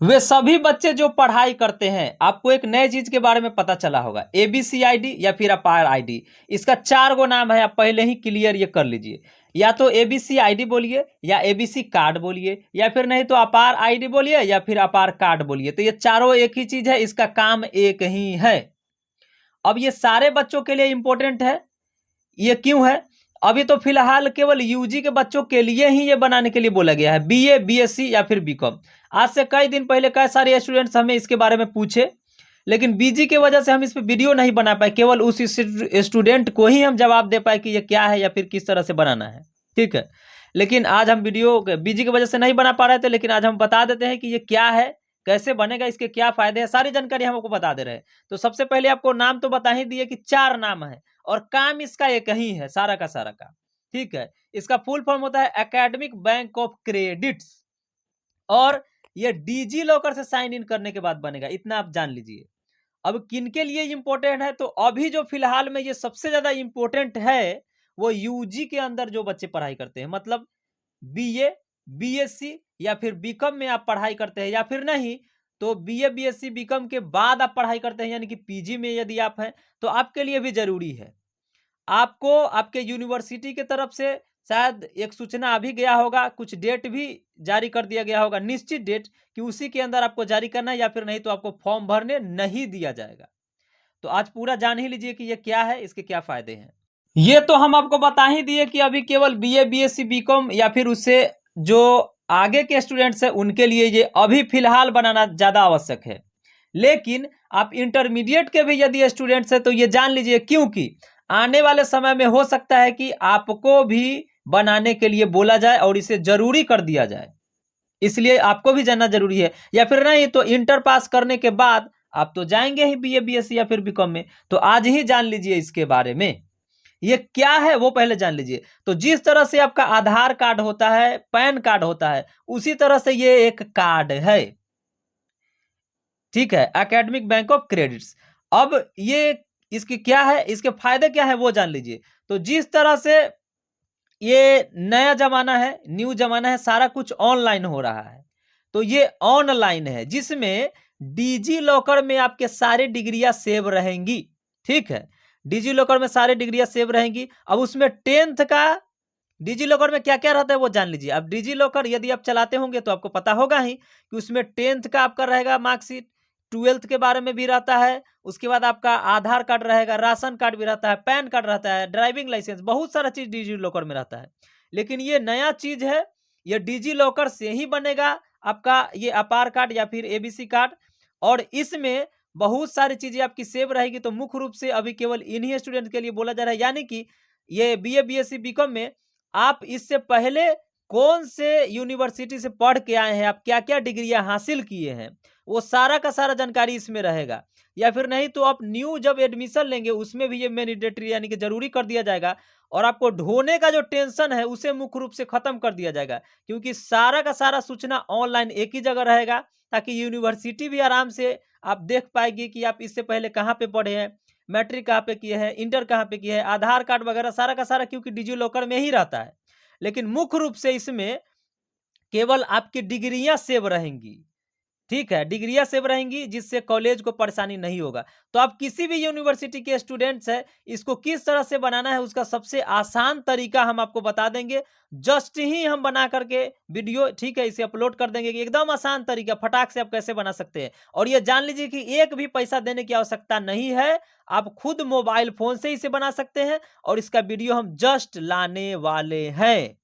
वे सभी बच्चे जो पढ़ाई करते हैं, आपको एक नए चीज के बारे में पता चला होगा, ABCID या फिर अपार आईडी। इसका 4 गो नाम है, आप पहले ही क्लियर ये कर लीजिए। या तो ABCID बोलिए, या ABC कार्ड बोलिए, या फिर नहीं तो अपार आईडी बोलिए, या फिर अपार कार्ड बोलिए। तो ये चारों एक ही चीज है, इसका काम एक ही है। अब ये सारे बच्चों के लिए इंपॉर्टेंट है। ये क्यों है? अभी तो फिलहाल केवल यूजी के बच्चों के लिए ही ये बनाने के लिए बोला गया है, BA, BSc या फिर BCom। आज से कई दिन पहले कई सारे स्टूडेंट्स हमें इसके बारे में पूछे, लेकिन बीजी की वजह से हम इस पर वीडियो नहीं बना पाए। केवल उस स्टूडेंट को ही हम जवाब दे पाए कि ये क्या है या फिर किस तरह से बनाना है, ठीक है। लेकिन आज हम वीडियो बीजी की वजह से नहीं बना पा रहे थे, लेकिन आज हम बता देते हैं कि ये क्या है, कैसे बनेगा, इसके क्या फायदे हैं, सारी जानकारी हम आपको बता दे रहे हैं। तो सबसे पहले आपको नाम तो बता ही दिए कि 4 नाम है, और काम इसका एक ही है, सारा का सारा का, ठीक है। इसका फुल फॉर्म होता है एकेडमिक बैंक ऑफ क्रेडिट्स, और ये डिजी लॉकर से साइन इन करने के बाद बनेगा, इतना आप जान लीजिए। अब किनके लिए इंपॉर्टेंट है? तो अभी जो फिलहाल में ये सबसे ज्यादा इंपॉर्टेंट है, वो यूजी के अंदर जो बच्चे पढ़ाई करते हैं, मतलब BA, BSc या फिर BCom में आप पढ़ाई करते हैं, या फिर नहीं तो BA, BSc, BCom के बाद आप पढ़ाई करते हैं, यानी कि PG में यदि आप हैं, तो आपके लिए भी जरूरी है। आपको आपके यूनिवर्सिटी की तरफ से शायद एक सूचना अभी गया होगा, कुछ डेट भी जारी कर दिया गया होगा, निश्चित डेट, कि उसी के अंदर आपको जारी करना है, या फिर नहीं तो आपको फॉर्म भरने नहीं दिया जाएगा। तो आज पूरा जान ही लीजिए कि ये क्या है, इसके क्या फायदे हैं। ये तो हम आपको बता ही दिए कि अभी केवल BA, BSc, BCom या फिर उससे जो आगे के स्टूडेंट्स हैं उनके लिए ये अभी फिलहाल बनाना ज्यादा आवश्यक है। लेकिन आप इंटरमीडिएट के भी यदि स्टूडेंट्स हैं तो ये जान लीजिए, क्योंकि आने वाले समय में हो सकता है कि आपको भी बनाने के लिए बोला जाए और इसे जरूरी कर दिया जाए, इसलिए आपको भी जानना जरूरी है। या फिर नहीं तो इंटर पास करने के बाद आप तो जाएंगे ही BA, BSc या फिर BCom में, तो आज ही जान लीजिए इसके बारे में। ये क्या है वो पहले जान लीजिए। तो जिस तरह से आपका आधार कार्ड होता है, पैन कार्ड होता है, उसी तरह से ये एक कार्ड है, ठीक है, एकेडमिक बैंक ऑफ क्रेडिट्स। अब ये इसकी क्या है, इसके फायदे क्या है वो जान लीजिए। तो जिस तरह से ये नया जमाना है, न्यू जमाना है, सारा कुछ ऑनलाइन हो रहा है, तो ये ऑनलाइन है, जिसमें डिजी लॉकर में आपके सारे डिग्रियां सेव रहेंगी, ठीक है। डिजी लॉकर में सारे डिग्रियां सेव रहेंगी। अब उसमें 10th का डिजी लॉकर में क्या क्या रहता है वो जान लीजिए। अब डिजी लॉकर यदि आप चलाते होंगे तो आपको पता होगा ही कि उसमें 10th का आपका रहेगा मार्कशीट, 12th के बारे में भी रहता है, उसके बाद आपका आधार कार्ड रहेगा, राशन कार्ड भी रहता है, पैन कार्ड रहता है, ड्राइविंग लाइसेंस, बहुत सारा चीज डिजी लॉकर में रहता है। लेकिन ये नया चीज है, ये डिजी लॉकर से ही बनेगा आपका ये अपार कार्ड या फिर ABC कार्ड, और इसमें बहुत सारी चीजें आपकी सेव रहेगी। तो मुख्य रूप से अभी केवल इन्हीं स्टूडेंट के लिए बोला जा रहा है, यानी कि ये BA, BSc, BCom में आप इससे पहले कौन से यूनिवर्सिटी से पढ़ के आए हैं, आप क्या क्या डिग्रियां हासिल किए हैं, वो सारा का सारा जानकारी इसमें रहेगा। या फिर नहीं तो आप न्यू जब एडमिशन लेंगे उसमें भी ये मैंडेटरी यानी कि जरूरी कर दिया जाएगा, और आपको ढोने का जो टेंशन है उसे मुख्य रूप से खत्म कर दिया जाएगा, क्योंकि सारा का सारा सूचना ऑनलाइन एक ही जगह रहेगा, ताकि यूनिवर्सिटी भी आराम से आप देख पाएगी कि आप इससे पहले कहाँ पे पढ़े हैं, मैट्रिक कहाँ पे किए हैं, इंटर कहाँ पे किए हैं, आधार कार्ड वगैरह सारा का सारा, क्योंकि डिजी लॉकर में ही रहता है। लेकिन मुख्य रूप से इसमें केवल आपकी डिग्रियां सेव रहेंगी, ठीक है, डिग्रियां सेव रहेंगी, जिससे कॉलेज को परेशानी नहीं होगा। तो आप किसी भी यूनिवर्सिटी के स्टूडेंट्स हैं, इसको किस तरह से बनाना है उसका सबसे आसान तरीका हम आपको बता देंगे, जस्ट ही हम बना करके वीडियो, ठीक है, इसे अपलोड कर देंगे कि एकदम आसान तरीका, फटाक से आप कैसे बना सकते हैं। और ये जान लीजिए कि एक भी पैसा देने की आवश्यकता नहीं है, आप खुद मोबाइल फोन से इसे बना सकते हैं, और इसका वीडियो हम जस्ट लाने वाले हैं।